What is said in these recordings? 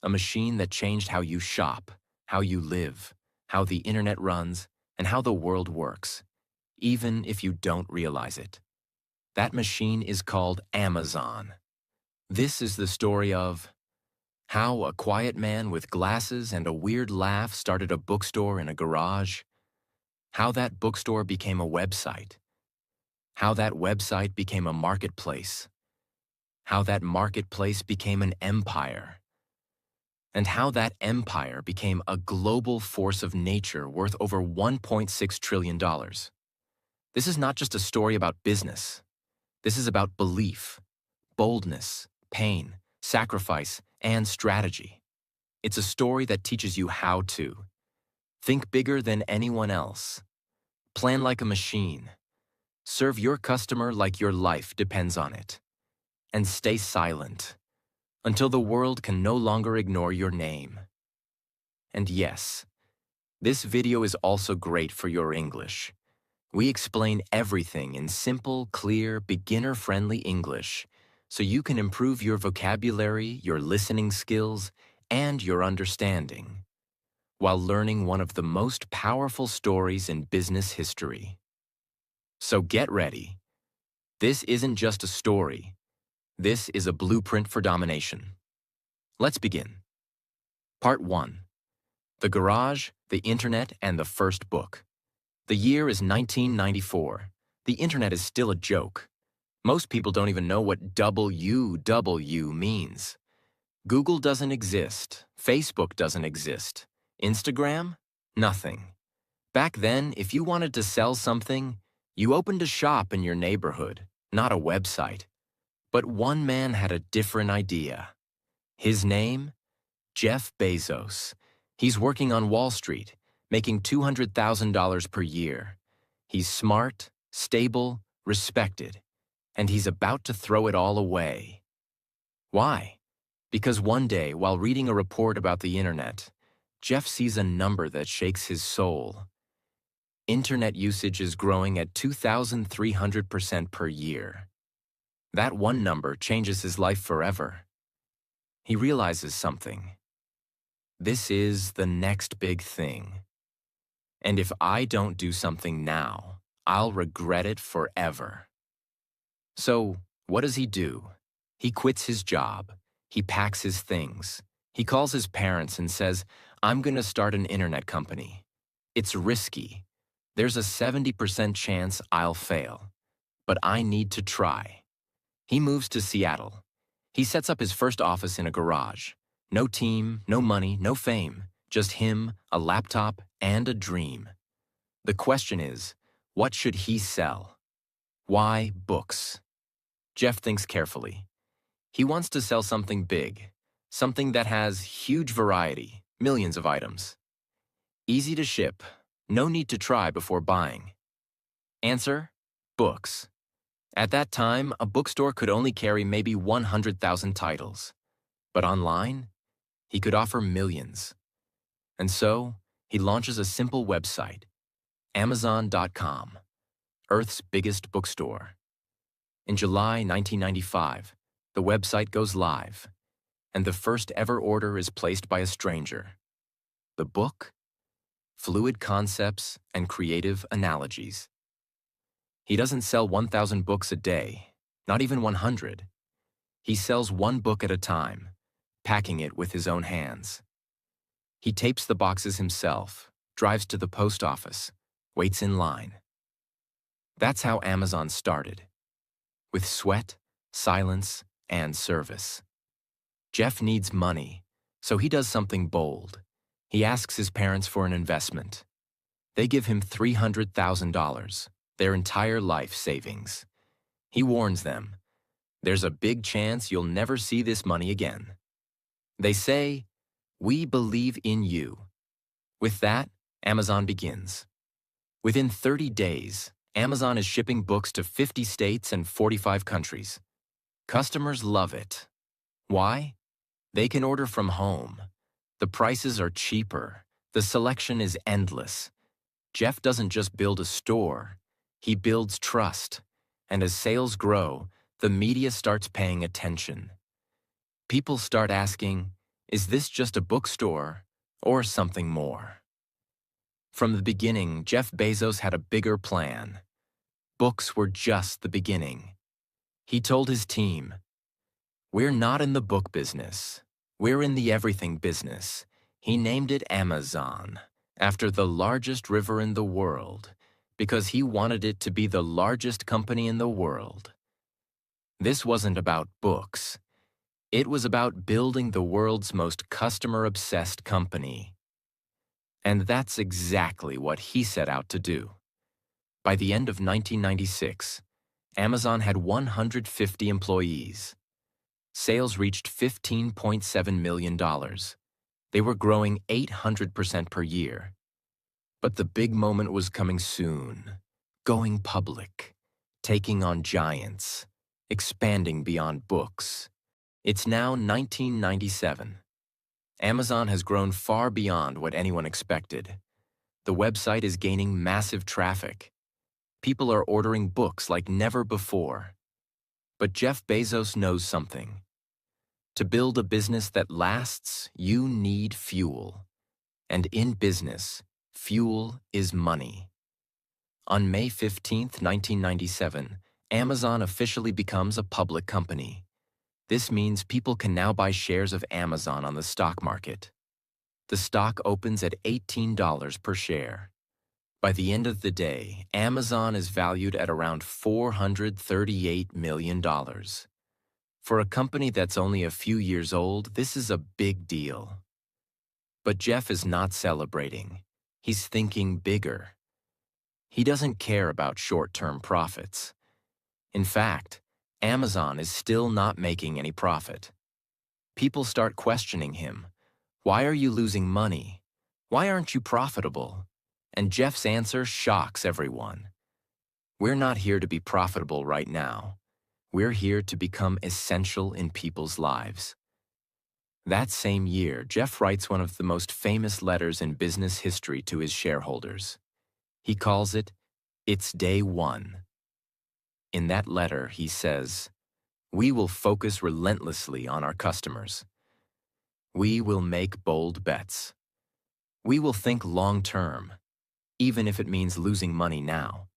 a machine that changed how you shop, how you live, how the internet runs, and how the world works, even if you don't realize it. That machine is called Amazon. This is the story of how a quiet man with glasses and a weird laugh started a bookstore in a garage, how that bookstore became a website, how that website became a marketplace, how that marketplace became an empire, and how that empire became a global force of nature worth over $1.6 trillion. This is not just a story about business. This is about belief, boldness, pain, sacrifice, and strategy. It's a story that teaches you how to think bigger than anyone else, plan like a machine, serve your customer like your life depends on it, and stay silent until the world can no longer ignore your name. And yes, this video is also great for your English. We explain everything in simple, clear, beginner-friendly English so you can improve your vocabulary, your listening skills, and your understanding while learning one of the most powerful stories in business history. So get ready. This isn't just a story. This is a blueprint for domination. Let's begin. Part 1. The Garage, the Internet, and the First Book. The year is 1994. The Internet is still a joke. Most people don't even know what WW means. Google doesn't exist. Facebook doesn't exist. Instagram? Nothing. Back then, if you wanted to sell something, you opened a shop in your neighborhood, not a website. But one man had a different idea. His name? Jeff Bezos. He's working on Wall Street, making $200,000 per year. He's smart, stable, respected, and he's about to throw it all away. Why? Because one day, while reading a report about the internet, Jeff sees a number that shakes his soul. Internet usage is growing at 2,300% per year. That one number changes his life forever. He realizes something. This is the next big thing. And if I don't do something now, I'll regret it forever. So, what does he do? He quits his job. He packs his things. He calls his parents and says, "I'm going to start an internet company. It's risky. There's a 70% chance I'll fail. But I need to try." He moves to Seattle. He sets up his first office in a garage. No team, no money, no fame. Just him, a laptop, and a dream. The question is, what should he sell? Why books? Jeff thinks carefully. He wants to sell something big, something that has huge variety, millions of items. Easy to ship, no need to try before buying. Answer: books. At that time, a bookstore could only carry maybe 100,000 titles. But online, he could offer millions. And so, he launches a simple website, Amazon.com, Earth's biggest bookstore. In July 1995, the website goes live, and the first ever order is placed by a stranger. The book? Fluid Concepts and Creative Analogies. He doesn't sell 1,000 books a day, not even 100. He sells one book at a time, packing it with his own hands. He tapes the boxes himself, drives to the post office, waits in line. That's how Amazon started, with sweat, silence, and service. Jeff needs money, so he does something bold. He asks his parents for an investment. They give him $300,000, their entire life savings. He warns them, "There's a big chance you'll never see this money again." They say, "We believe in you." With that, Amazon begins. Within 30 days, Amazon is shipping books to 50 states and 45 countries. Customers love it. Why? They can order from home. The prices are cheaper. The selection is endless. Jeff doesn't just build a store. He builds trust. And as sales grow, the media starts paying attention. People start asking, Is this just a bookstore or something more? From the beginning, Jeff Bezos had a bigger plan. Books were just the beginning. He told his team, "We're not in the book business. We're in the everything business." He named it Amazon, after the largest river in the world, because he wanted it to be the largest company in the world. This wasn't about books. It was about building the world's most customer-obsessed company. And that's exactly what he set out to do. By the end of 1996, Amazon had 150 employees. Sales reached $15.7 million. They were growing 800% per year. But the big moment was coming soon. Going public, taking on giants, expanding beyond books. It's now 1997. Amazon has grown far beyond what anyone expected. The website is gaining massive traffic. People are ordering books like never before. But Jeff Bezos knows something. To build a business that lasts, you need fuel. And in business, fuel is money. On May 15, 1997, Amazon officially becomes a public company. This means people can now buy shares of Amazon on the stock market. The stock opens at $18 per share. By the end of the day, Amazon is valued at around $438 million. For a company that's only a few years old, this is a big deal. But Jeff is not celebrating. He's thinking bigger. He doesn't care about short-term profits. In fact, Amazon is still not making any profit. People start questioning him. Why are you losing money? Why aren't you profitable? And Jeff's answer shocks everyone. We're not here to be profitable right now. We're here to become essential in people's lives. That same year, Jeff writes one of the most famous letters in business history to his shareholders. He calls it, "It's Day One." In that letter, he says, "We will focus relentlessly on our customers. We will make bold bets. We will think long-term, even if it means losing money now."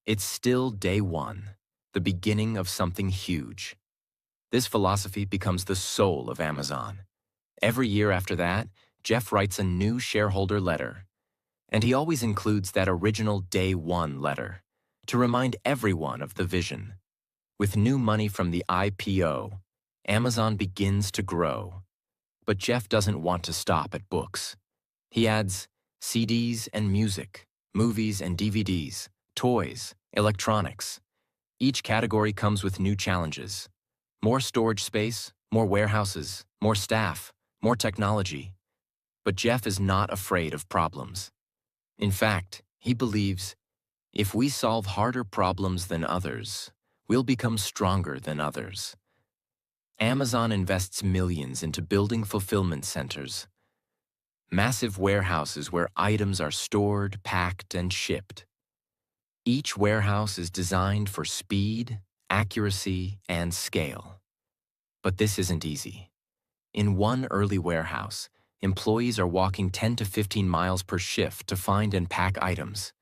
It's still day one, the beginning of something huge. This philosophy becomes the soul of Amazon. Every year after that, Jeff writes a new shareholder letter. And he always includes that original Day One letter to remind everyone of the vision. With new money from the IPO, Amazon begins to grow. But Jeff doesn't want to stop at books. He adds CDs and music, movies and DVDs, toys, electronics. Each category comes with new challenges. More storage space, more warehouses, more staff, more technology. But Jeff is not afraid of problems. In fact, he believes, if we solve harder problems than others, we'll become stronger than others. Amazon invests millions into building fulfillment centers, massive warehouses where items are stored, packed, and shipped. Each warehouse is designed for speed, accuracy, and scale. But this isn't easy. In one early warehouse, employees are walking 10 to 15 miles per shift to find and pack items.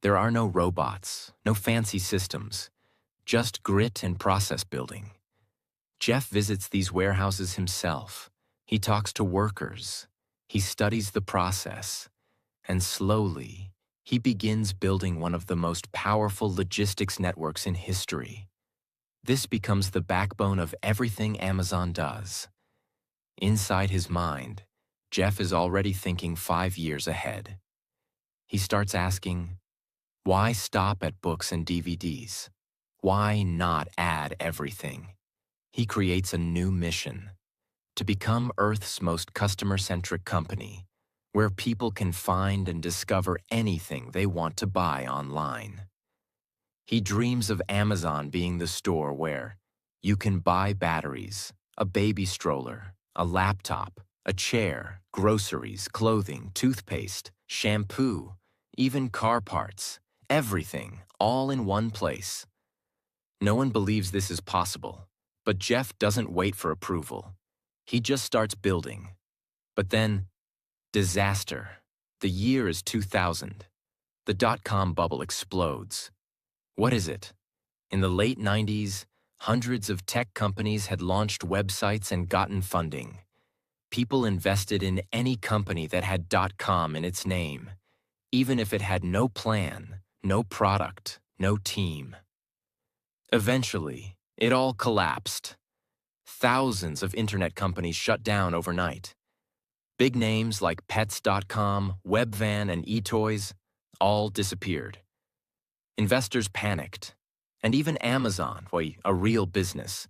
There are no robots, no fancy systems, just grit and process building. Jeff visits these warehouses himself. He talks to workers. He studies the process. And slowly, he begins building one of the most powerful logistics networks in history. This becomes the backbone of everything Amazon does. Inside his mind, Jeff is already thinking 5 years ahead. He starts asking, why stop at books and DVDs? Why not add everything? He creates a new mission, to become Earth's most customer-centric company, where people can find and discover anything they want to buy online. He dreams of Amazon being the store where you can buy batteries, a baby stroller, a laptop, a chair, groceries, clothing, toothpaste, shampoo, even car parts, everything, all in one place. No one believes this is possible, but Jeff doesn't wait for approval. He just starts building. But then, disaster. The year is 2000. The dot-com bubble explodes. What is it? In the late 90s, hundreds of tech companies had launched websites and gotten funding. People invested in any company that had .com in its name, even if it had no plan, no product, no team. Eventually, it all collapsed. Thousands of internet companies shut down overnight. Big names like Pets.com, Webvan, and eToys all disappeared. Investors panicked, and even Amazon, a real business,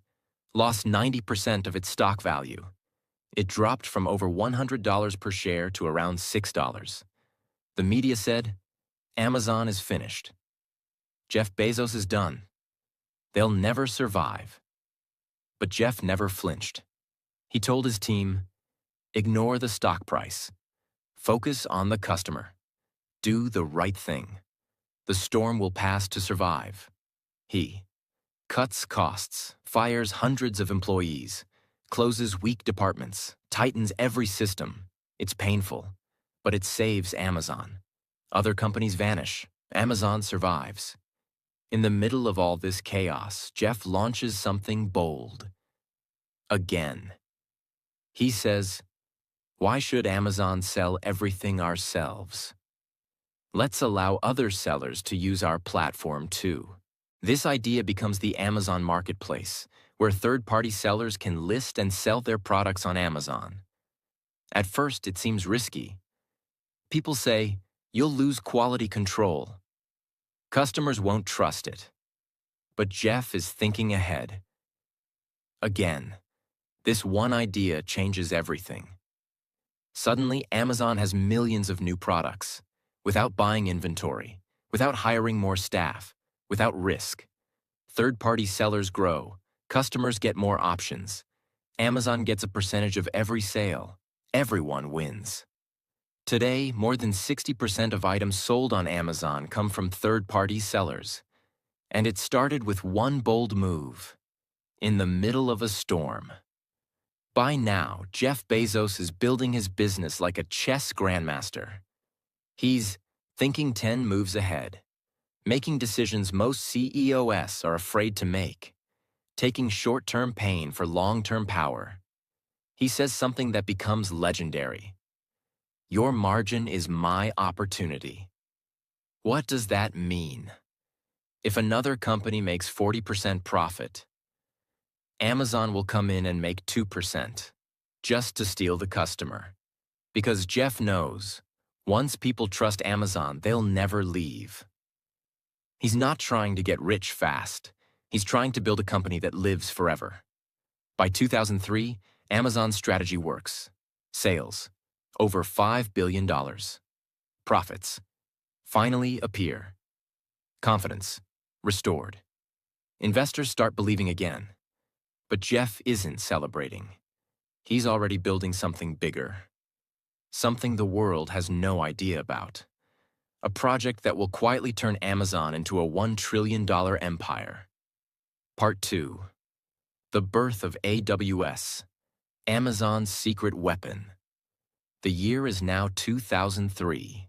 lost 90% of its stock value. It dropped from over $100 per share to around $6. The media said, Amazon is finished. Jeff Bezos is done. They'll never survive. But Jeff never flinched. He told his team, ignore the stock price. Focus on the customer. Do the right thing. The storm will pass to survive. He cuts costs, fires hundreds of employees, closes weak departments, tightens every system. It's painful, but it saves Amazon. Other companies vanish. Amazon survives. In the middle of all this chaos, Jeff launches something bold. Again. He says, why should Amazon sell everything ourselves? Let's allow other sellers to use our platform too. This idea becomes the Amazon Marketplace, where third-party sellers can list and sell their products on Amazon. At first, it seems risky. People say, you'll lose quality control. Customers won't trust it. But Jeff is thinking ahead. Again, this one idea changes everything. Suddenly, Amazon has millions of new products, without buying inventory, without hiring more staff, without risk. Third-party sellers grow. Customers get more options. Amazon gets a percentage of every sale. Everyone wins. Today, more than 60% of items sold on Amazon come from third-party sellers. And it started with one bold move. In the middle of a storm. By now, Jeff Bezos is building his business like a chess grandmaster. He's thinking 10 moves ahead, making decisions most CEOs are afraid to make, taking short-term pain for long-term power. He says something that becomes legendary. Your margin is my opportunity. What does that mean? If another company makes 40% profit, Amazon will come in and make 2%, just to steal the customer. Because Jeff knows, once people trust Amazon, they'll never leave. He's not trying to get rich fast. He's trying to build a company that lives forever. By 2003, Amazon's strategy works. Sales, over $5 billion. Profits, finally appear. Confidence, restored. Investors start believing again. But Jeff isn't celebrating. He's already building something bigger. Something the world has no idea about. A project that will quietly turn Amazon into a $1 trillion empire. Part 2. The birth of AWS, Amazon's secret weapon. The year is now 2003.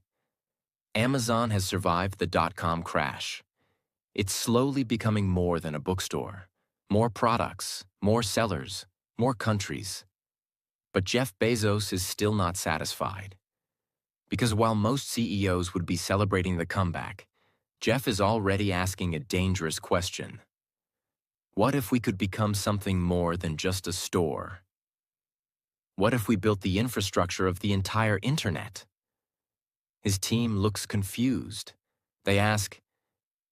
Amazon has survived the dot-com crash. It's slowly becoming more than a bookstore. More products, more sellers, more countries. But Jeff Bezos is still not satisfied. Because while most CEOs would be celebrating the comeback, Jeff is already asking a dangerous question. What if we could become something more than just a store? What if we built the infrastructure of the entire internet? His team looks confused. They ask,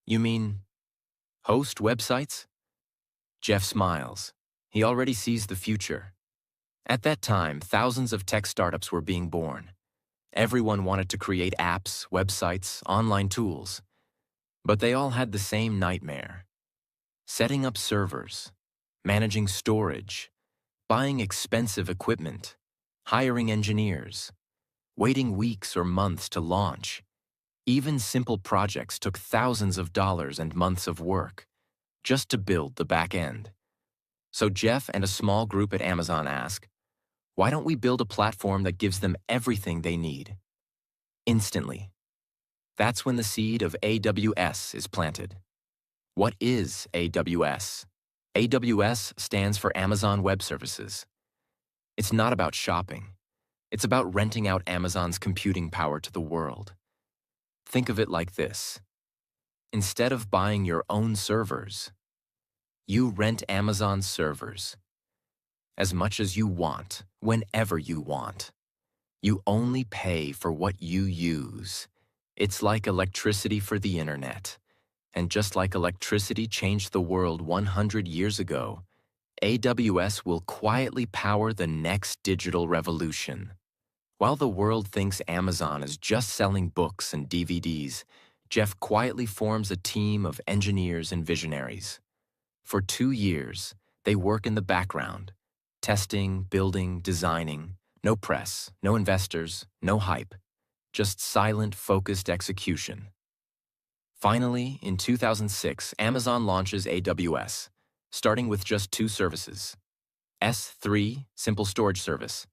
you mean host websites? Jeff smiles. He already sees the future. At that time, thousands of tech startups were being born. Everyone wanted to create apps, websites, online tools. But they all had the same nightmare. Setting up servers, managing storage, buying expensive equipment, hiring engineers, waiting weeks or months to launch. Even simple projects took thousands of dollars and months of work just to build the back end. So Jeff and a small group at Amazon ask, Why don't we build a platform that gives them everything they need? Instantly. That's when the seed of AWS is planted. What is AWS? AWS stands for Amazon Web Services. It's not about shopping. It's about renting out Amazon's computing power to the world. Think of it like this. Instead of buying your own servers, you rent Amazon's servers. As much as you want, whenever you want. You only pay for what you use. It's like electricity for the internet. And just like electricity changed the world 100 years ago, AWS will quietly power the next digital revolution. While the world thinks Amazon is just selling books and DVDs, Jeff quietly forms a team of engineers and visionaries. For 2 years, they work in the background, testing, building, designing. No press, no investors, no hype. Just silent, focused execution. Finally, in 2006, Amazon launches AWS, starting with just 2 services. S3, Simple Storage Service,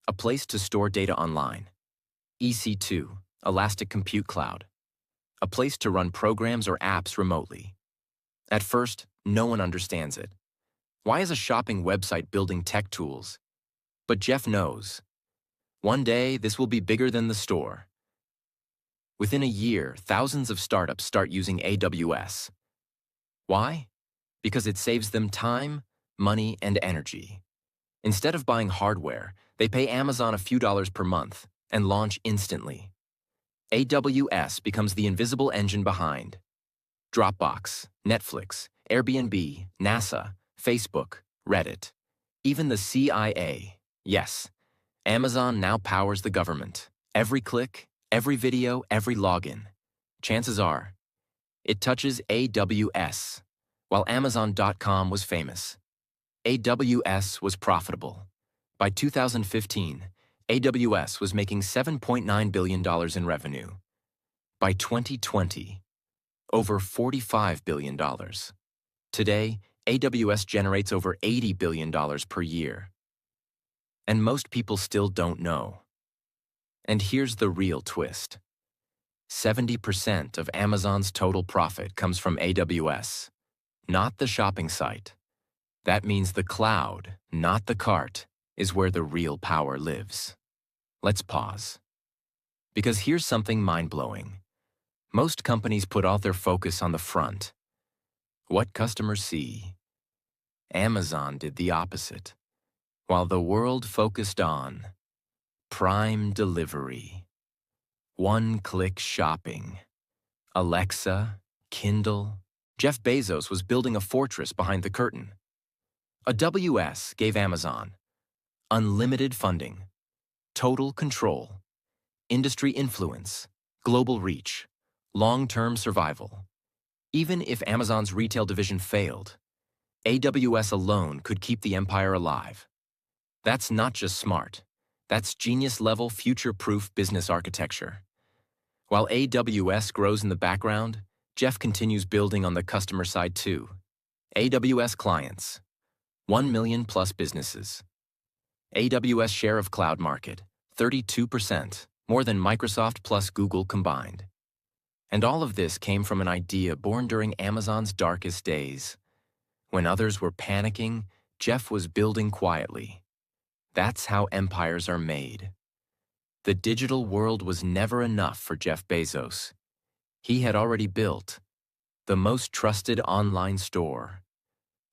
a place to store data online. EC2, Elastic Compute Cloud, a place to run programs or apps remotely. At first, no one understands it. Why is a shopping website building tech tools? But Jeff knows. One day, this will be bigger than the store. Within a year, thousands of startups start using AWS. Why? Because it saves them time, money, and energy. Instead of buying hardware, they pay Amazon a few dollars per month and launch instantly. AWS becomes the invisible engine behind Dropbox, Netflix, Airbnb, NASA, Facebook, Reddit, even the CIA. Yes, Amazon now powers the government. Every click, every video, every login. Chances are, it touches AWS. While Amazon.com was famous, AWS was profitable. By 2015, AWS was making $7.9 billion in revenue. By 2020, over $45 billion. Today, AWS generates over $80 billion per year. And most people still don't know. And here's the real twist. 70% of Amazon's total profit comes from AWS, not the shopping site. That means the cloud, not the cart, is where the real power lives. Let's pause. Because here's something mind-blowing. Most companies put all their focus on the front. What customers see. Amazon did the opposite. While the world focused on Prime delivery, one-click shopping, Alexa, Kindle, Jeff Bezos was building a fortress behind the curtain. AWS gave Amazon unlimited funding, total control, industry influence, global reach, long-term survival. Even if Amazon's retail division failed, AWS alone could keep the empire alive. That's not just smart. That's genius-level, future-proof business architecture. While AWS grows in the background, Jeff continues building on the customer side too. AWS clients, 1 million plus businesses. AWS share of cloud market, 32%, more than Microsoft plus Google combined. And all of this came from an idea born during Amazon's darkest days. When others were panicking, Jeff was building quietly. That's how empires are made. The digital world was never enough for Jeff Bezos. He had already built the most trusted online store,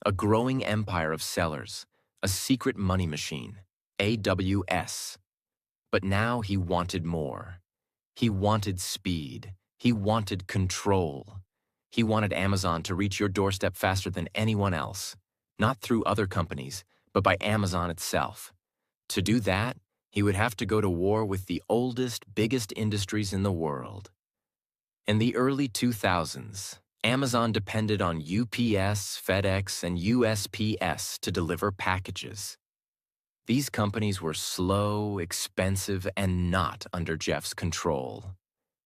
a growing empire of sellers, a secret money machine, AWS. But now he wanted more. He wanted speed. He wanted control. He wanted Amazon to reach your doorstep faster than anyone else, not through other companies, but by Amazon itself. To do that, he would have to go to war with the oldest, biggest industries in the world. In the early 2000s, Amazon depended on UPS, FedEx, and USPS to deliver packages. These companies were slow, expensive, and not under Jeff's control.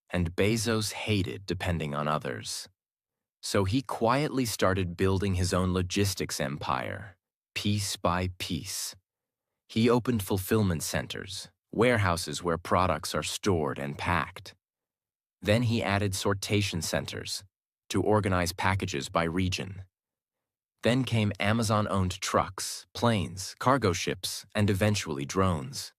And Bezos hated depending on others. So he quietly started building his own logistics empire, piece by piece. He opened fulfillment centers, warehouses where products are stored and packed. Then he added sortation centers to organize packages by region. Then came Amazon-owned trucks, planes, cargo ships, and eventually drones.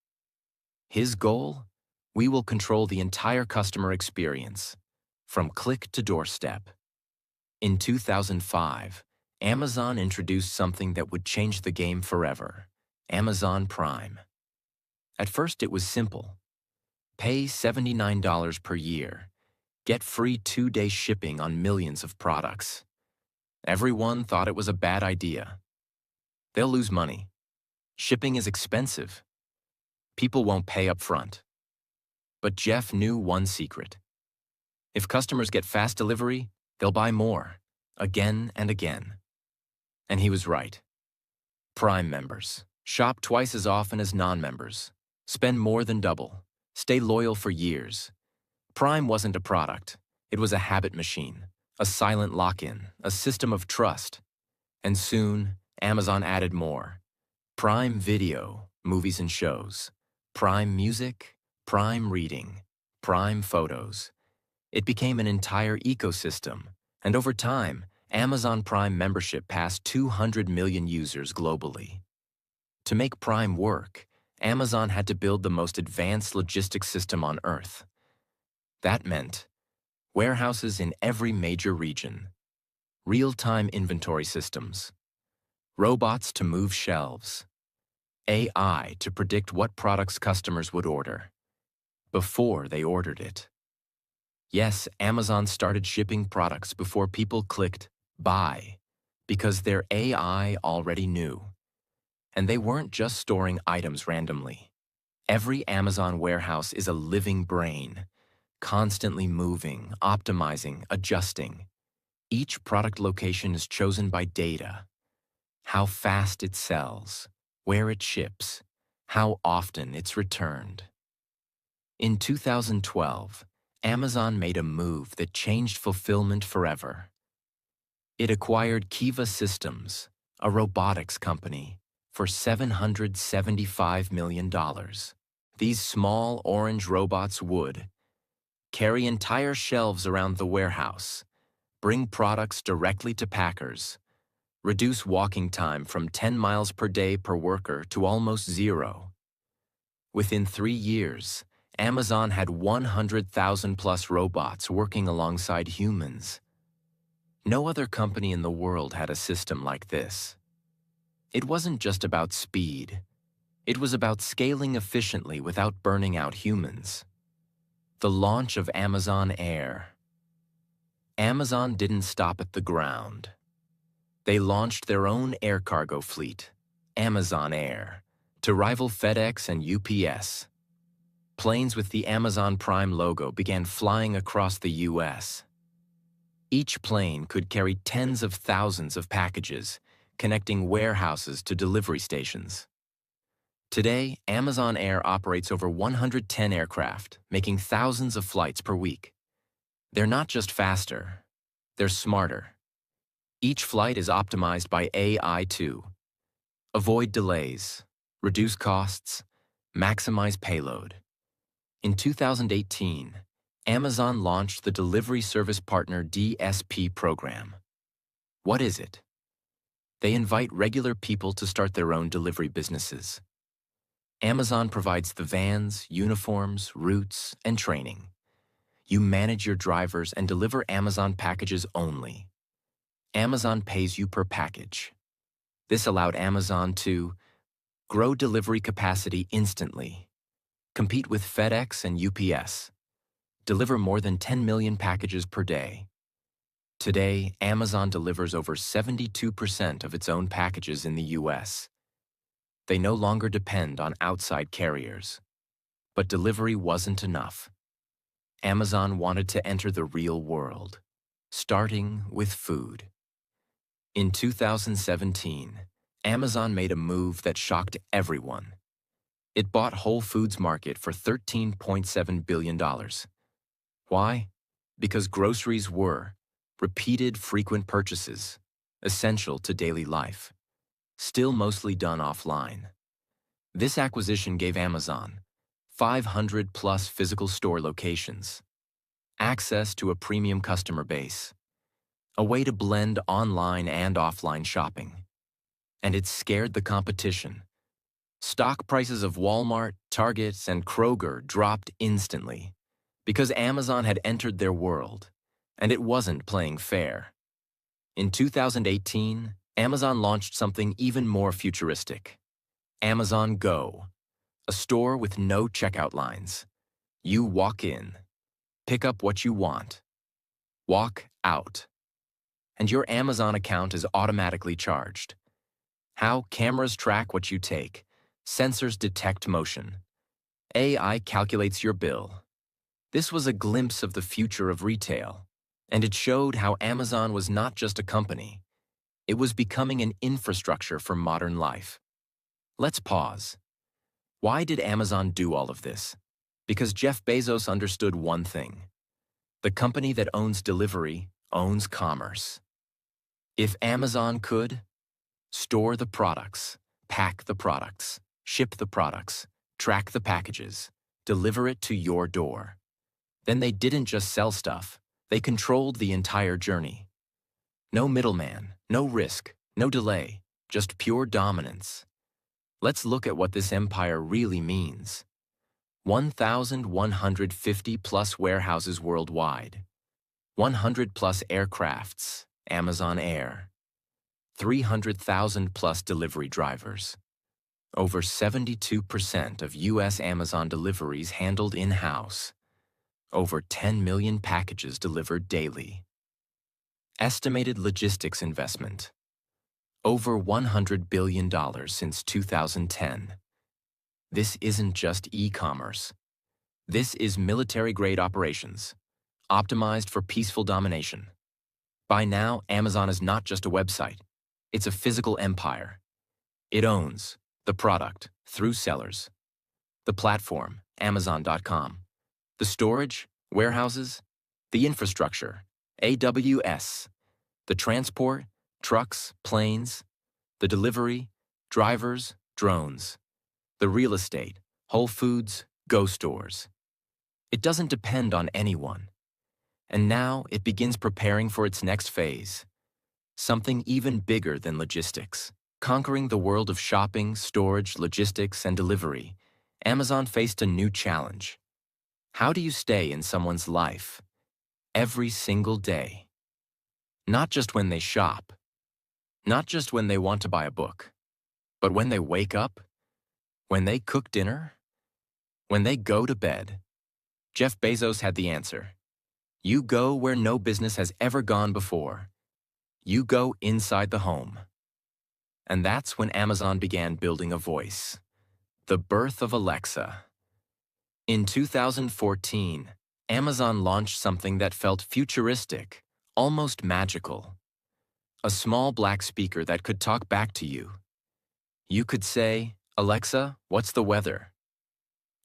His goal? We will control the entire customer experience, from click to doorstep. In 2005, Amazon introduced something that would change the game forever: Amazon Prime. At first, it was simple. Pay $79 per year. Get free 2-day shipping on millions of products. Everyone thought it was a bad idea. They'll lose money. Shipping is expensive. People won't pay up front. But Jeff knew one secret. If customers get fast delivery, they'll buy more, again and again. And he was right. Prime members shop twice as often as non-members, spend more than double, stay loyal for years. Prime wasn't a product. It was a habit machine, a silent lock-in, a system of trust. And soon, Amazon added more. Prime Video, movies and shows. Prime Music, Prime Reading, Prime Photos. It became an entire ecosystem, and over time, Amazon Prime membership passed 200 million users globally. To make Prime work, Amazon had to build the most advanced logistics system on Earth. That meant warehouses in every major region, real-time inventory systems, robots to move shelves, AI to predict what products customers would order before they ordered it. Yes, Amazon started shipping products before people clicked buy because their AI already knew. And they weren't just storing items randomly. Every Amazon warehouse is a living brain, constantly moving, optimizing, adjusting. Each product location is chosen by data: how fast it sells, where it ships, how often it's returned. In 2012, Amazon made a move that changed fulfillment forever. It acquired Kiva Systems, a robotics company, for $775 million. These small orange robots would carry entire shelves around the warehouse, bring products directly to packers, reduce walking time from 10 miles per day per worker to almost zero. Within 3 years, Amazon had 100,000 plus robots working alongside humans. No other company in the world had a system like this. It wasn't just about speed. It was about scaling efficiently without burning out humans. The launch of Amazon Air. Amazon didn't stop at the ground. They launched their own air cargo fleet, Amazon Air, to rival FedEx and UPS. Planes with the Amazon Prime logo began flying across the U.S. Each plane could carry tens of thousands of packages, connecting warehouses to delivery stations. Today, Amazon Air operates over 110 aircraft, making thousands of flights per week. They're not just faster, they're smarter. Each flight is optimized by AI to avoid delays, reduce costs, maximize payload. In 2018, Amazon launched the Delivery Service Partner DSP program. What is it? They invite regular people to start their own delivery businesses. Amazon provides the vans, uniforms, routes, and training. You manage your drivers and deliver Amazon packages only. Amazon pays you per package. This allowed Amazon to grow delivery capacity instantly, compete with FedEx and UPS, deliver more than 10 million packages per day. Today, Amazon delivers over 72% of its own packages in the US. They no longer depend on outside carriers. But delivery wasn't enough. Amazon wanted to enter the real world, starting with food. In 2017, Amazon made a move that shocked everyone. It bought Whole Foods Market for $13.7 billion. Why? Because groceries were repeated, frequent purchases, essential to daily life, still mostly done offline. This acquisition gave Amazon 500 plus physical store locations, access to a premium customer base, a way to blend online and offline shopping. And it scared the competition. Stock prices of Walmart, Target, and Kroger dropped instantly because Amazon had entered their world, and it wasn't playing fair. In 2018, Amazon launched something even more futuristic. Amazon Go, a store with no checkout lines. You walk in, pick up what you want, walk out, and your Amazon account is automatically charged. How cameras track what you take, sensors detect motion, AI calculates your bill. This was a glimpse of the future of retail, and it showed how Amazon was not just a company. It was becoming an infrastructure for modern life. Let's pause. Why did Amazon do all of this? Because Jeff Bezos understood one thing. The company that owns delivery owns commerce. If Amazon could store the products, pack the products, ship the products, track the packages, deliver it to your door, then they didn't just sell stuff, they controlled the entire journey. No middleman, no risk, no delay, just pure dominance. Let's look at what this empire really means. 1,150 plus warehouses worldwide, 100 plus aircrafts, Amazon Air, 300,000 plus delivery drivers, over 72% of U.S. Amazon deliveries handled in-house, over 10 million packages delivered daily. Estimated logistics investment, over $100 billion since 2010. This isn't just e-commerce. This is military-grade operations, optimized for peaceful domination. By now, Amazon is not just a website. It's a physical empire. It owns the product through sellers, the platform, Amazon.com, the storage, warehouses, the infrastructure, AWS, the transport, trucks, planes, the delivery, drivers, drones, the real estate, Whole Foods, Go stores. It doesn't depend on anyone. And now it begins preparing for its next phase, something even bigger than logistics. Conquering the world of shopping, storage, logistics, and delivery, Amazon faced a new challenge. How do you stay in someone's life every single day? Not just when they shop, not just when they want to buy a book, but when they wake up, when they cook dinner, when they go to bed. Jeff Bezos had the answer. You go where no business has ever gone before. You go inside the home. And that's when Amazon began building a voice. The birth of Alexa. In 2014, Amazon launched something that felt futuristic, almost magical. A small black speaker that could talk back to you. You could say, Alexa, what's the weather?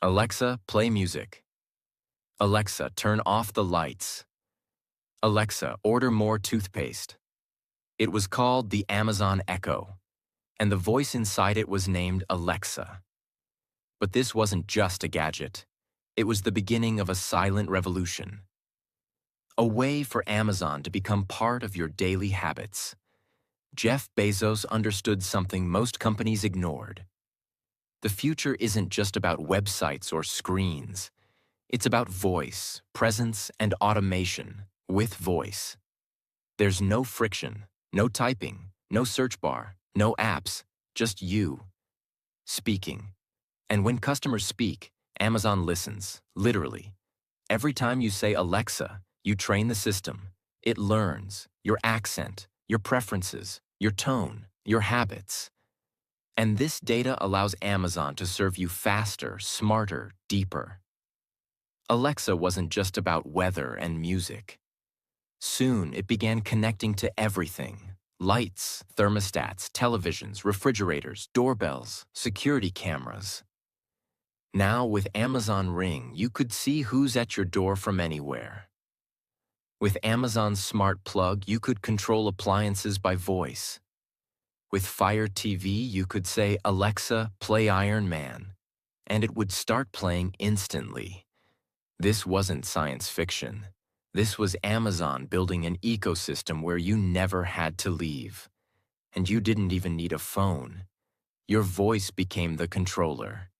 Alexa, play music. Alexa, turn off the lights. Alexa, order more toothpaste. It was called the Amazon Echo, and the voice inside it was named Alexa. But this wasn't just a gadget. It was the beginning of a silent revolution. A way for Amazon to become part of your daily habits. Jeff Bezos understood something most companies ignored. The future isn't just about websites or screens. It's about voice, presence, and automation with voice. There's no friction, no typing, no search bar, no apps, just you speaking. And when customers speak, Amazon listens, literally. Every time you say Alexa, you train the system. It learns your accent, your preferences, your tone, your habits. And this data allows Amazon to serve you faster, smarter, deeper. Alexa wasn't just about weather and music. Soon, it began connecting to everything. Lights, thermostats, televisions, refrigerators, doorbells, security cameras. Now, with Amazon Ring, you could see who's at your door from anywhere. With Amazon Smart Plug, you could control appliances by voice. With Fire TV, you could say, "Alexa, play Iron Man," and it would start playing instantly. This wasn't science fiction. This was Amazon building an ecosystem where you never had to leave. And you didn't even need a phone. Your voice became the controller.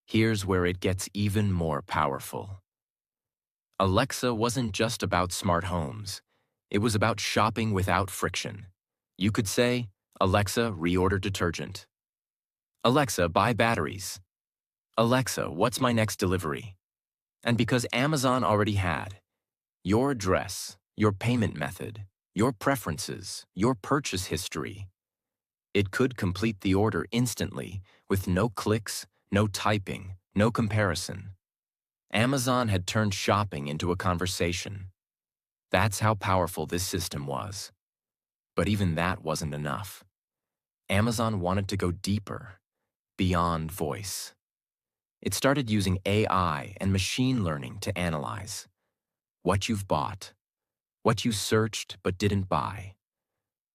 Here's where it gets even more powerful. Alexa wasn't just about smart homes. It was about shopping without friction. You could say, "Alexa, reorder detergent." "Alexa, buy batteries." "Alexa, what's my next delivery?" And because Amazon already had your address, your payment method, your preferences, your purchase history, it could complete the order instantly with no clicks, no typing, no comparison. Amazon had turned shopping into a conversation. That's how powerful this system was. But even that wasn't enough. Amazon wanted to go deeper, beyond voice. It started using AI and machine learning to analyze what you've bought, what you searched but didn't buy,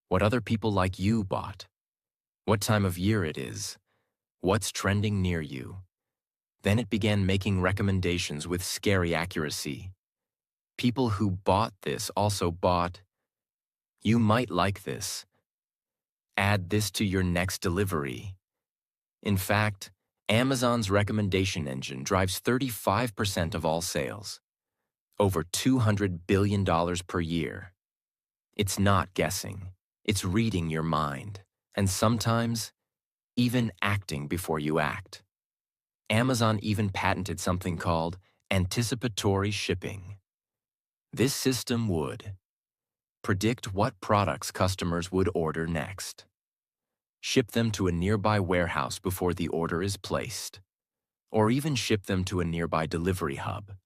what other people like you bought, what time of year it is, what's trending near you. Then it began making recommendations with scary accuracy. People who bought this also bought, "You might like this. Add this to your next delivery." In fact, Amazon's recommendation engine drives 35% of all sales, over $200 billion per year. It's not guessing. It's reading your mind, and sometimes even acting before you act. Amazon even patented something called anticipatory shipping. This system would predict what products customers would order next, ship them to a nearby warehouse before the order is placed, or even ship them to a nearby delivery hub,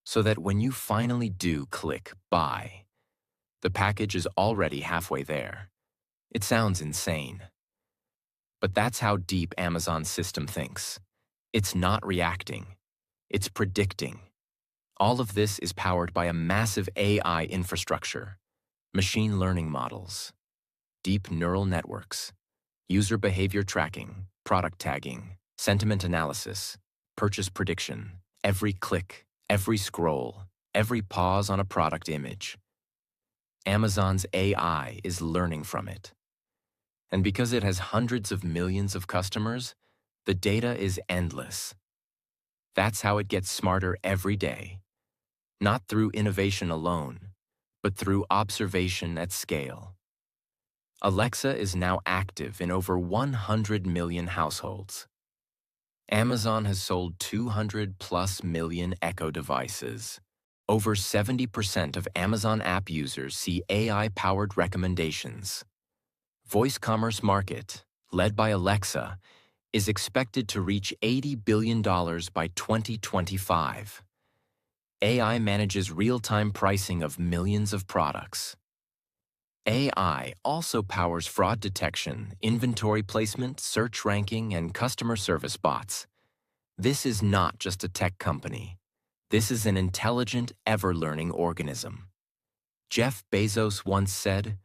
so that when you finally do click buy, the package is already halfway there. It sounds insane. But that's how deep Amazon's system thinks. It's not reacting. It's predicting. All of this is powered by a massive AI infrastructure, machine learning models, deep neural networks, user behavior tracking, product tagging, sentiment analysis, purchase prediction, every click, every scroll, every pause on a product image. Amazon's AI is learning from it. And because it has hundreds of millions of customers, the data is endless. That's how it gets smarter every day. Not through innovation alone, but through observation at scale. Alexa is now active in over 100 million households. Amazon has sold 200 plus million Echo devices. Over 70% of Amazon app users see AI-powered recommendations. Voice commerce market, led by Alexa, is expected to reach $80 billion by 2025. AI manages real-time pricing of millions of products. AI also powers fraud detection, inventory placement, search ranking, and customer service bots. This is not just a tech company. This is an intelligent, ever-learning organism. Jeff Bezos once said,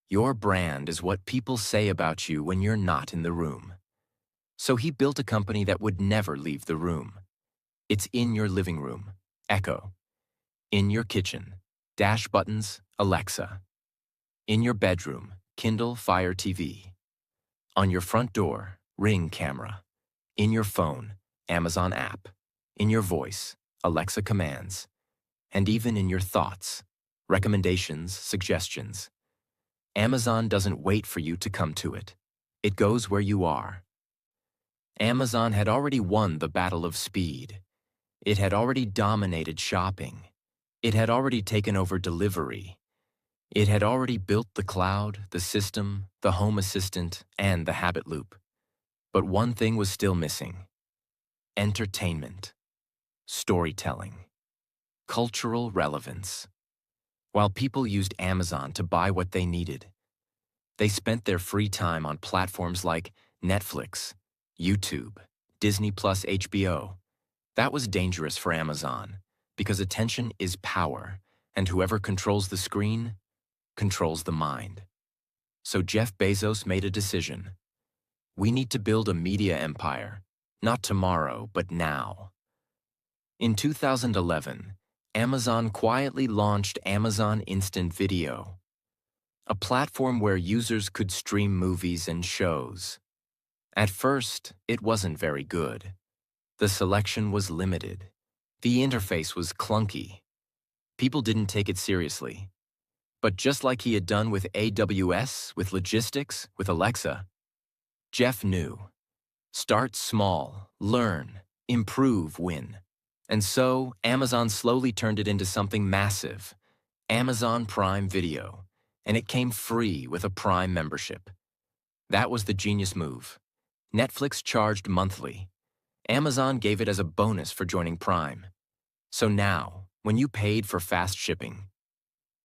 "Your brand is what people say about you when you're not in the room." So he built a company that would never leave the room. It's in your living room, Echo. In your kitchen, dash buttons, Alexa. In your bedroom, Kindle Fire TV. On your front door, Ring camera. In your phone, Amazon app. In your voice, Alexa commands. And even in your thoughts, recommendations, suggestions. Amazon doesn't wait for you to come to it. It goes where you are. Amazon had already won the battle of speed. It had already dominated shopping. It had already taken over delivery. It had already built the cloud, the system, the home assistant, and the habit loop. But one thing was still missing: entertainment, storytelling, cultural relevance. While people used Amazon to buy what they needed, they spent their free time on platforms like Netflix, YouTube, Disney Plus HBO. That was dangerous for Amazon because attention is power, and whoever controls the screen controls the mind. So Jeff Bezos made a decision. We need to build a media empire, not tomorrow, but now. In 2011, Amazon quietly launched Amazon Instant Video, a platform where users could stream movies and shows. At first, it wasn't very good. The selection was limited. The interface was clunky. People didn't take it seriously. But just like he had done with AWS, with logistics, with Alexa, Jeff knew. Start small, learn, improve, win. And so, Amazon slowly turned it into something massive, Amazon Prime Video, and it came free with a Prime membership. That was the genius move. Netflix charged monthly. Amazon gave it as a bonus for joining Prime. So now, when you paid for fast shipping,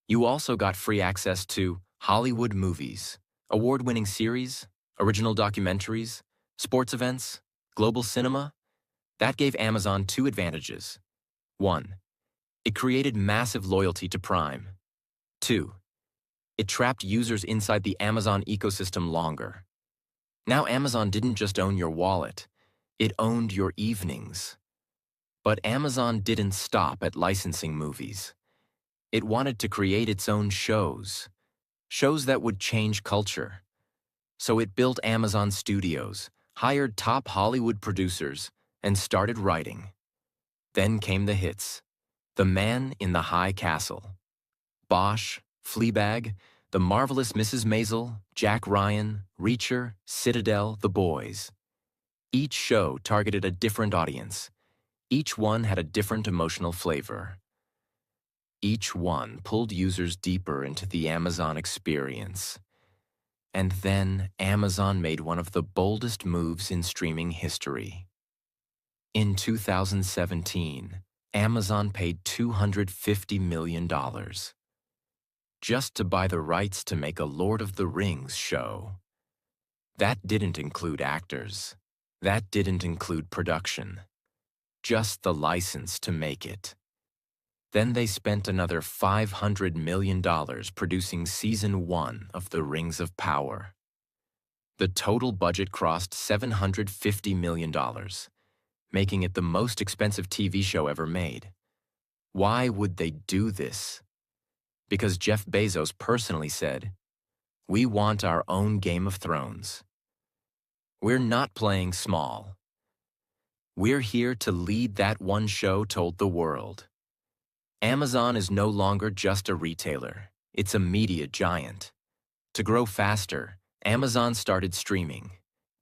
you also got free access to Hollywood movies, award-winning series, original documentaries, sports events, global cinema. That gave Amazon two advantages. 1. It created massive loyalty to Prime. 2. It trapped users inside the Amazon ecosystem longer. Now Amazon didn't just own your wallet, it owned your evenings. But Amazon didn't stop at licensing movies. It wanted to create its own shows that would change culture. So it built Amazon Studios, hired top Hollywood producers, and started writing. Then came the hits. The Man in the High Castle, Bosch, Fleabag, The Marvelous Mrs. Maisel, Jack Ryan, Reacher, Citadel, The Boys. Each show targeted a different audience. Each one had a different emotional flavor. Each one pulled users deeper into the Amazon experience. And then Amazon made one of the boldest moves in streaming history. In 2017, Amazon paid $250 million just to buy the rights to make a Lord of the Rings show. That didn't include actors. That didn't include production. Just the license to make it. Then they spent another $500 million producing Season 1 of The Rings of Power. The total budget crossed $750 million, making it the most expensive TV show ever made. Why would they do this? Because Jeff Bezos personally said, "We want our own Game of Thrones. We're not playing small. We're here to lead that one show told the world." Amazon is no longer just a retailer. It's a media giant. To grow faster, Amazon started streaming.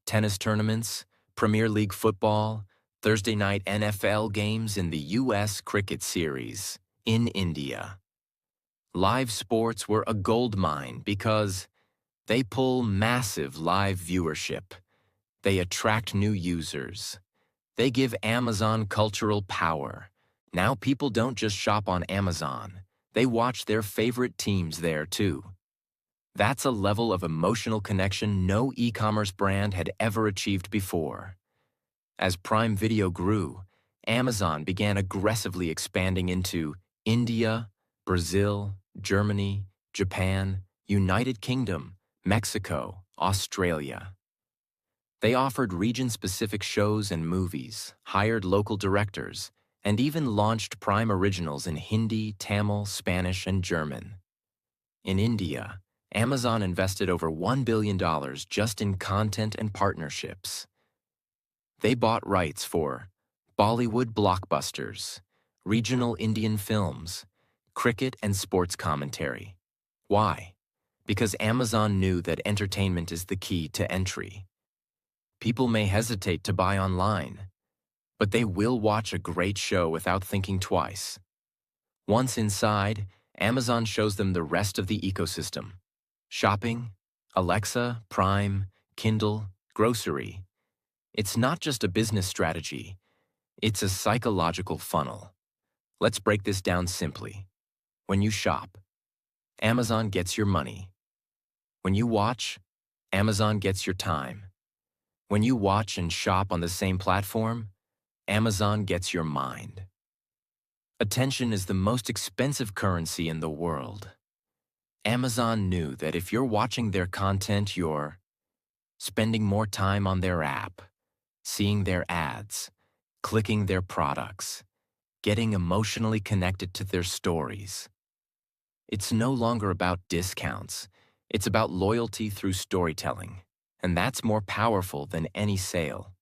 Tennis tournaments, Premier League football, Thursday night NFL games in the U.S. Cricket Series, in India. Live sports were a gold mine because they pull massive live viewership. They attract new users. They give Amazon cultural power. Now people don't just shop on Amazon. They watch their favorite teams there too. That's a level of emotional connection no e-commerce brand had ever achieved before. As Prime Video grew, Amazon began aggressively expanding into India, Brazil, Germany, Japan, United Kingdom, Mexico, Australia. They offered region-specific shows and movies, hired local directors, and even launched Prime originals in Hindi, Tamil, Spanish, and German. In India, Amazon invested over $1 billion just in content and partnerships. They bought rights for Bollywood blockbusters, regional Indian films, cricket and sports commentary. Why? Because Amazon knew that entertainment is the key to entry. People may hesitate to buy online, but they will watch a great show without thinking twice. Once inside, Amazon shows them the rest of the ecosystem. Shopping, Alexa, Prime, Kindle, grocery. It's not just a business strategy, it's a psychological funnel. Let's break this down simply. When you shop, Amazon gets your money. When you watch, Amazon gets your time. When you watch and shop on the same platform, Amazon gets your mind. Attention is the most expensive currency in the world. Amazon knew that if you're watching their content, you're spending more time on their app, seeing their ads, clicking their products, getting emotionally connected to their stories. It's no longer about discounts. It's about loyalty through storytelling, and that's more powerful than any sale.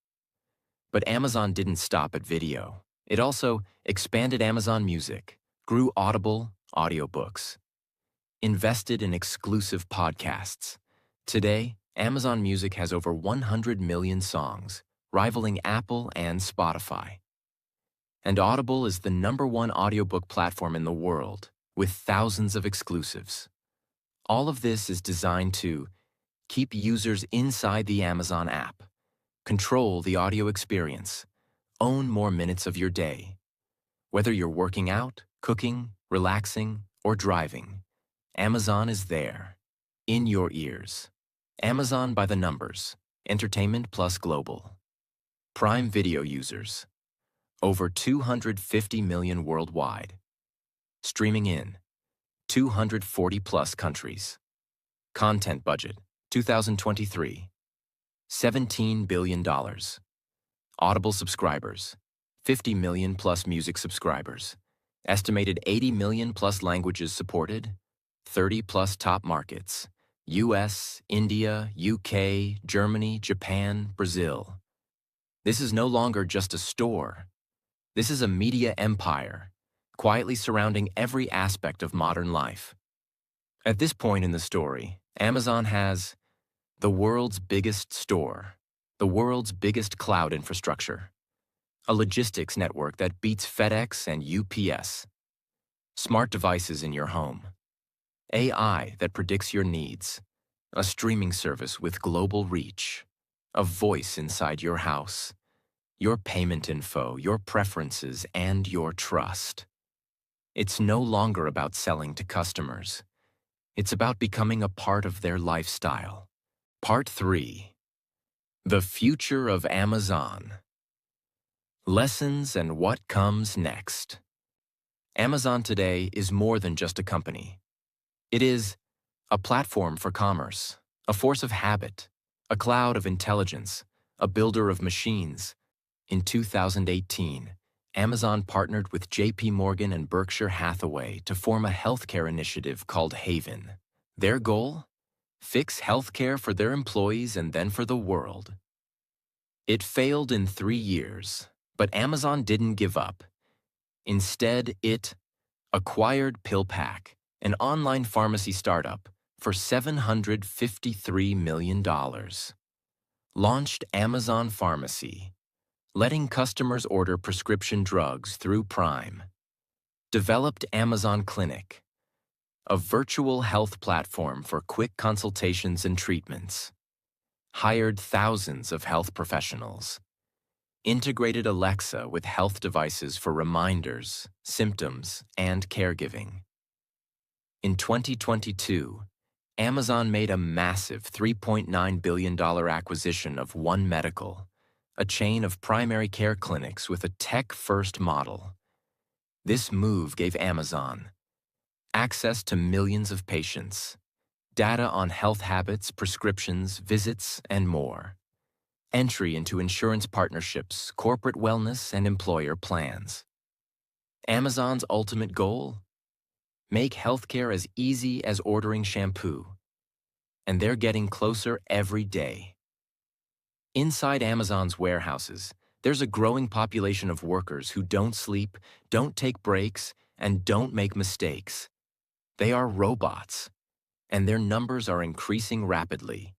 But Amazon didn't stop at video. It also expanded Amazon Music, grew Audible audiobooks, invested in exclusive podcasts. Today, Amazon Music has over 100 million songs, rivaling Apple and Spotify. And Audible is the #1 audiobook platform in the world, with thousands of exclusives. All of this is designed to keep users inside the Amazon app, control the audio experience, own more minutes of your day. Whether you're working out, cooking, relaxing, or driving, Amazon is there, in your ears. Amazon by the numbers, entertainment plus global. Prime Video users, over 250 million worldwide. Streaming in 240 plus countries. Content budget, 2023, $17 billion. Audible subscribers, 50 million plus music subscribers. Estimated 80 million plus languages supported, 30 plus top markets. US, India, UK, Germany, Japan, Brazil. This is no longer just a store. This is a media empire, quietly surrounding every aspect of modern life. At this point in the story, Amazon has the world's biggest store, the world's biggest cloud infrastructure, a logistics network that beats FedEx and UPS, smart devices in your home, AI that predicts your needs, a streaming service with global reach, a voice inside your house, your payment info, your preferences, and your trust. It's no longer about selling to customers. It's about becoming a part of their lifestyle. Part 3. The Future of Amazon. Lessons and what comes next. Amazon today is more than just a company. It is a platform for commerce, a force of habit, a cloud of intelligence, a builder of machines. In 2018, Amazon partnered with JP Morgan and Berkshire Hathaway to form a healthcare initiative called Haven. Their goal? Fix healthcare for their employees and then for the world. It failed in 3 years, but Amazon didn't give up. Instead, it acquired PillPack, an online pharmacy startup, for $753 million. Launched Amazon Pharmacy, letting customers order prescription drugs through Prime. Developed Amazon Clinic, a virtual health platform for quick consultations and treatments. Hired thousands of health professionals. Integrated Alexa with health devices for reminders, symptoms, and caregiving. In 2022, Amazon made a massive $3.9 billion acquisition of One Medical, a chain of primary care clinics with a tech-first model. This move gave Amazon access to millions of patients, data on health habits, prescriptions, visits, and more. Entry into insurance partnerships, corporate wellness, and employer plans. Amazon's ultimate goal? Make healthcare as easy as ordering shampoo. And they're getting closer every day. Inside Amazon's warehouses, there's a growing population of workers who don't sleep, don't take breaks, and don't make mistakes. They are robots, and their numbers are increasing rapidly.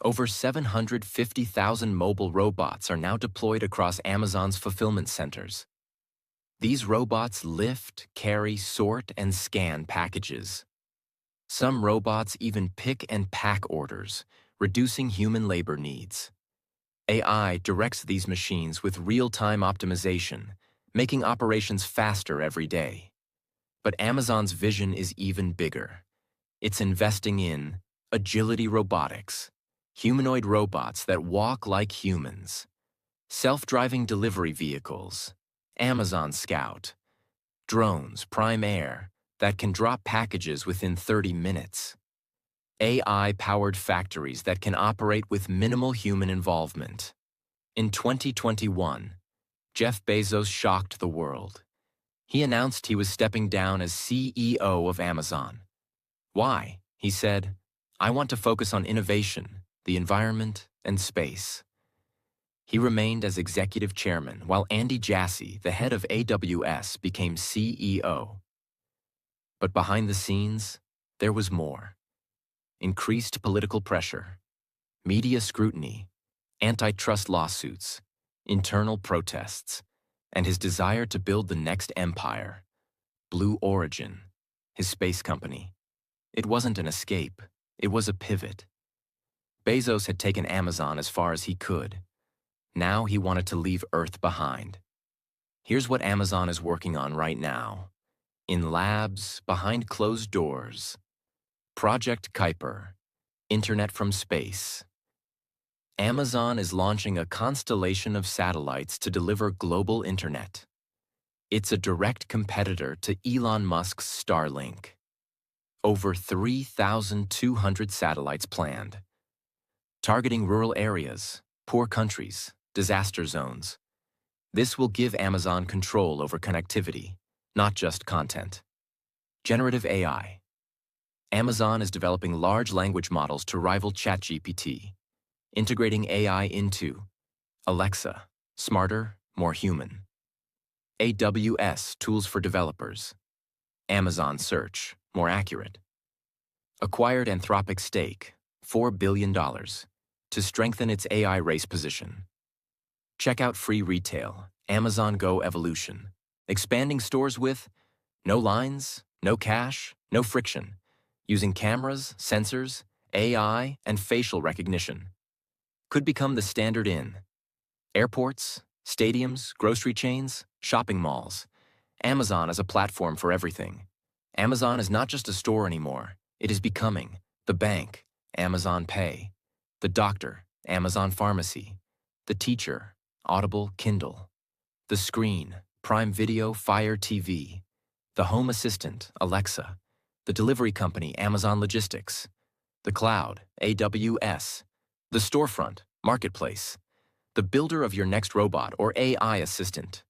Over 750,000 mobile robots are now deployed across Amazon's fulfillment centers. These robots lift, carry, sort, and scan packages. Some robots even pick and pack orders, reducing human labor needs. AI directs these machines with real-time optimization, making operations faster every day. But Amazon's vision is even bigger. It's investing in agility robotics, humanoid robots that walk like humans, self-driving delivery vehicles, Amazon Scout, drones, Prime Air, that can drop packages within 30 minutes. AI-powered factories that can operate with minimal human involvement. In 2021, Jeff Bezos shocked the world. He announced he was stepping down as CEO of Amazon. Why? He said, "I want to focus on innovation, the environment, and space." He remained as executive chairman while Andy Jassy, the head of AWS, became CEO. But behind the scenes, there was more. Increased political pressure, media scrutiny, antitrust lawsuits, internal protests, and his desire to build the next empire, Blue Origin, his space company. It wasn't an escape, it was a pivot. Bezos had taken Amazon as far as he could. Now he wanted to leave Earth behind. Here's what Amazon is working on right now. In labs, behind closed doors. Project Kuiper, Internet from Space. Amazon is launching a constellation of satellites to deliver global internet. It's a direct competitor to Elon Musk's Starlink. Over 3,200 satellites planned, targeting rural areas, poor countries, disaster zones. This will give Amazon control over connectivity, not just content. Generative AI. Amazon is developing large language models to rival ChatGPT, integrating AI into Alexa, smarter, more human. AWS, tools for developers. Amazon Search, more accurate. Acquired Anthropic stake, $4 billion, to strengthen its AI race position. Checkout free retail, Amazon Go evolution. Expanding stores with no lines, no cash, no friction, using cameras, sensors, AI, and facial recognition. Could become the standard in airports, stadiums, grocery chains, shopping malls. Amazon as a platform for everything. Amazon is not just a store anymore. It is becoming the bank, Amazon Pay, the doctor, Amazon Pharmacy, the teacher, Audible, Kindle, the screen, Prime Video, Fire TV, the home assistant, Alexa, the delivery company, Amazon Logistics, the cloud, AWS, the storefront, Marketplace, the builder of your next robot or AI assistant.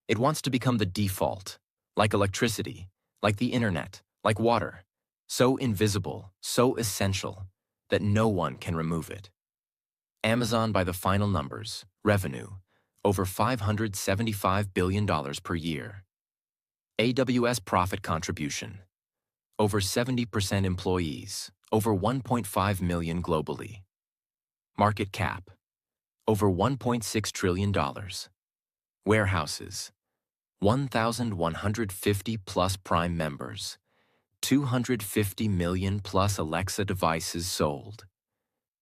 It wants to become the default, like electricity, like the internet, like water, so invisible, so essential, that no one can remove it. Amazon, by the final numbers, revenue, over $575 billion per year. AWS profit contribution, over 70% employees, over 1.5 million globally. Market cap, over $1.6 trillion. Warehouses, 1,150 plus Prime members, 250 million plus Alexa devices sold,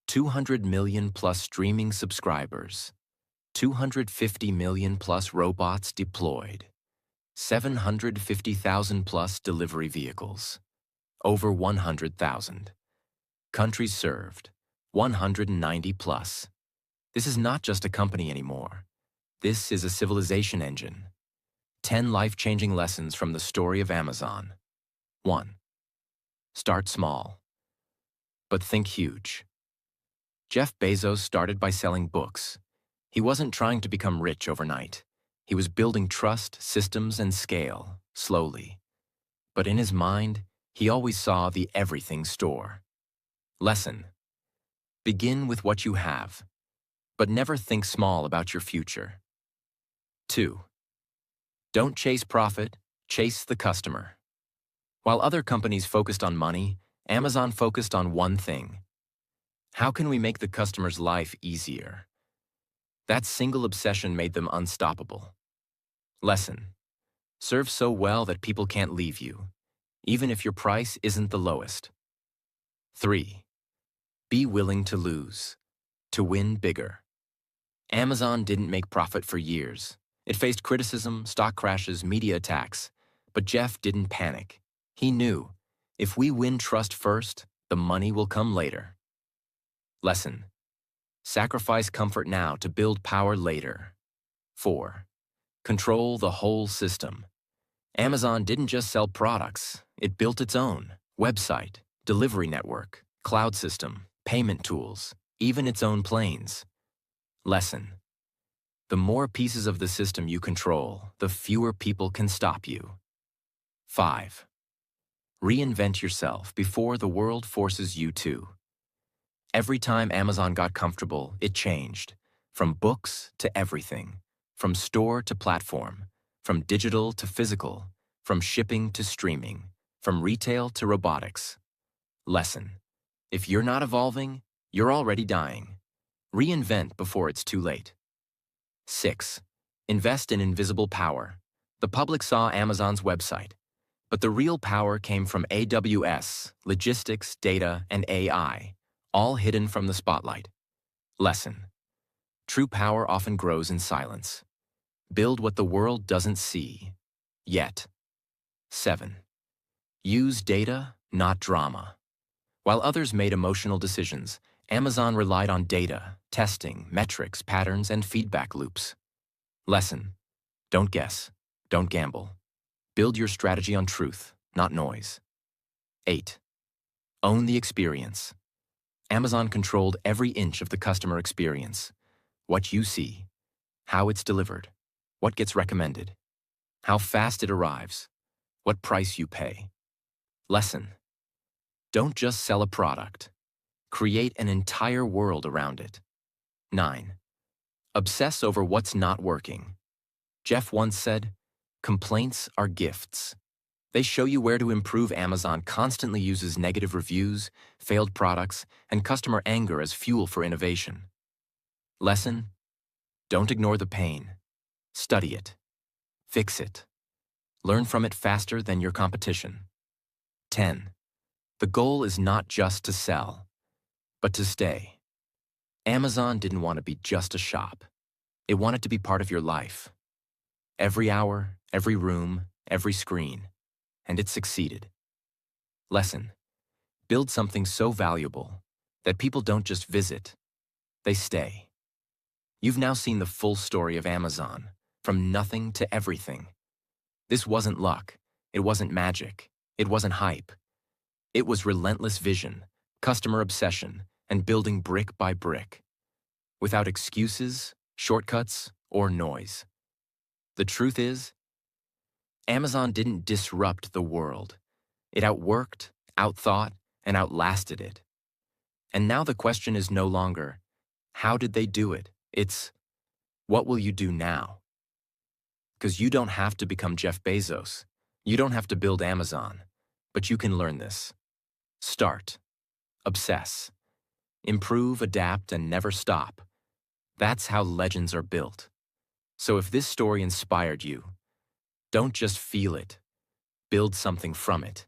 200 million plus streaming subscribers, 250 million plus robots deployed, 750,000 plus delivery vehicles, over 100,000. Countries served, 190 plus. This is not just a company anymore. This is a civilization engine. 10 life-changing lessons from the story of Amazon. 1. Start small, but think huge. Jeff Bezos started by selling books. He wasn't trying to become rich overnight. He was building trust, systems, and scale, slowly. But in his mind, he always saw the everything store. Lesson. Begin with what you have, but never think small about your future. 2. Don't chase profit, chase the customer. While other companies focused on money, Amazon focused on one thing. How can we make the customer's life easier? That single obsession made them unstoppable. Lesson. Serve so well that people can't leave you, even if your price isn't the lowest. 3. Be willing to lose, to win bigger. Amazon didn't make profit for years. It faced criticism, stock crashes, media attacks. But Jeff didn't panic. He knew, if we win trust first, the money will come later. Lesson. Sacrifice comfort now to build power later. 4. Control the whole system. Amazon didn't just sell products, it built its own website, delivery network, cloud system, payment tools, even its own planes. Lesson: the more pieces of the system you control, the fewer people can stop you. 5. Reinvent yourself before the world forces you to. Every time Amazon got comfortable, it changed. From books to everything. From store to platform. From digital to physical. From shipping to streaming. From retail to robotics. Lesson: if you're not evolving, you're already dying. Reinvent before it's too late. 6. Invest in invisible power. The public saw Amazon's website, but the real power came from AWS, logistics, data, and AI, all hidden from the spotlight. Lesson: true power often grows in silence. Build what the world doesn't see yet. 7. Use data, not drama. While others made emotional decisions, Amazon relied on data, testing, metrics, patterns, and feedback loops. Lesson: don't guess, don't gamble. Build your strategy on truth, not noise. 8. Own the experience. Amazon controlled every inch of the customer experience. What you see, how it's delivered, what gets recommended, how fast it arrives, what price you pay. Lesson: don't just sell a product. Create an entire world around it. 9. Obsess over what's not working. Jeff once said, complaints are gifts. They show you where to improve. Amazon constantly uses negative reviews, failed products, and customer anger as fuel for innovation. Lesson: don't ignore the pain. Study it. Fix it. Learn from it faster than your competition. 10. The goal is not just to sell, but to stay. Amazon didn't want to be just a shop. It wanted to be part of your life. Every hour, every room, every screen. And it succeeded. Lesson: build something so valuable that people don't just visit, they stay. You've now seen the full story of Amazon, from nothing to everything. This wasn't luck. It wasn't magic. It wasn't hype. It was relentless vision, customer obsession, and building brick by brick, without excuses, shortcuts, or noise. The truth is, Amazon didn't disrupt the world. It outworked, outthought, and outlasted it. And now the question is no longer, how did they do it? It's, what will you do now? Because you don't have to become Jeff Bezos. You don't have to build Amazon. But you can learn this. Start. Obsess. Improve, adapt, and never stop. That's how legends are built. So if this story inspired you, don't just feel it. Build something from it.